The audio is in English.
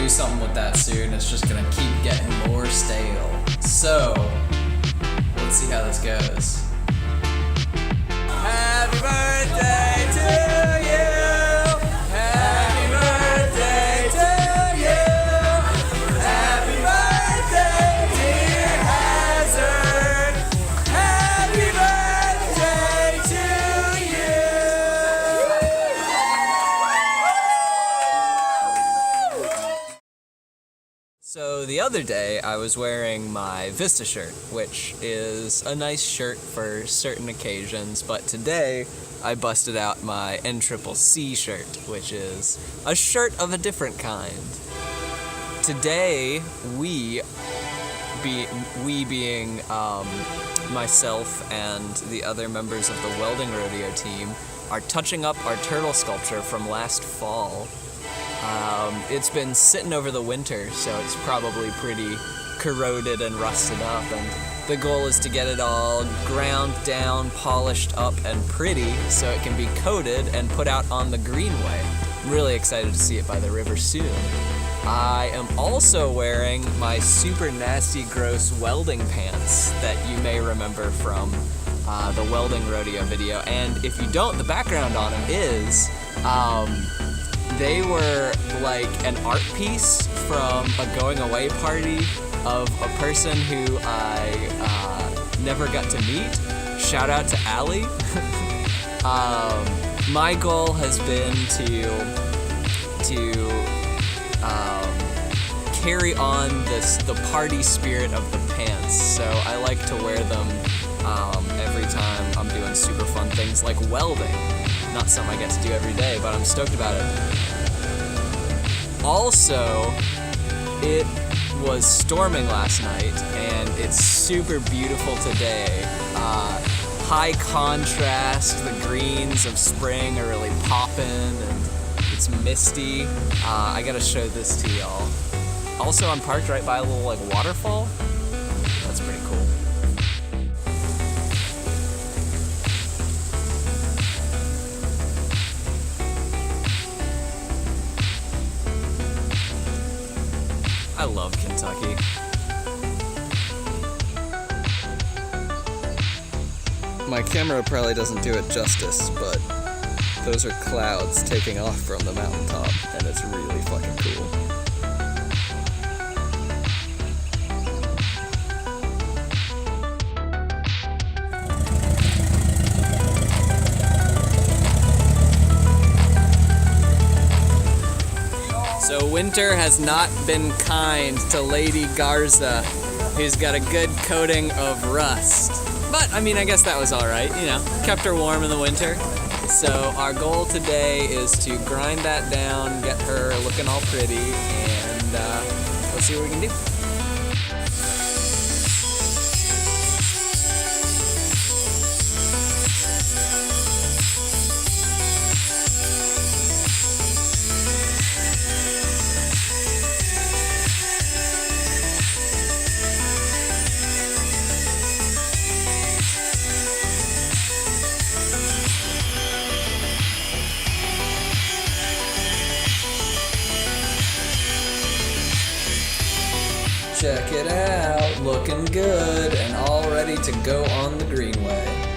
do something with that soon. It's just gonna keep getting more stale. So, let's see how this goes. Happy birthday to you! Happy birthday to you! Happy birthday, dear Hazard! Happy birthday to you! So the other day I was wearing my Vista shirt, which is a nice shirt for certain occasions, but today I busted out my NCCC shirt, which is a shirt of a different kind. Today we being myself and the other members of the Welding Rodeo team are touching up our turtle sculpture from last fall. It's been sitting over the winter, so it's probably pretty corroded and rusted up, and the goal is to get it all ground down, polished up, and pretty so it can be coated and put out on the greenway. I'm really excited to see it by the river soon. I am also wearing my super nasty, gross welding pants that you may remember from the Welding Rodeo video, and if you don't, the background on them is they were like an art piece from a going away party of a person who I never got to meet. Shout out to Allie. My goal has been to carry on the party spirit of the pants, so I like to wear them every time I'm doing super fun things like welding. Not something I get to do every day, but I'm stoked about it. Also, it was storming last night, and it's super beautiful today. High contrast, the greens of spring are really popping, and it's misty. I gotta show this to y'all. Also, I'm parked right by a little like waterfall. That's pretty cool. I love Kentucky. My camera probably doesn't do it justice, but those are clouds taking off from the mountaintop, and it's really fucking cool. So winter has not been kind to Lady Garza, who's got a good coating of rust. But, I mean, I guess that was alright, you know, kept her warm in the winter. So our goal today is to grind that down, get her looking all pretty, and let's see what we can do. Check it out, looking good and all ready to go on the greenway.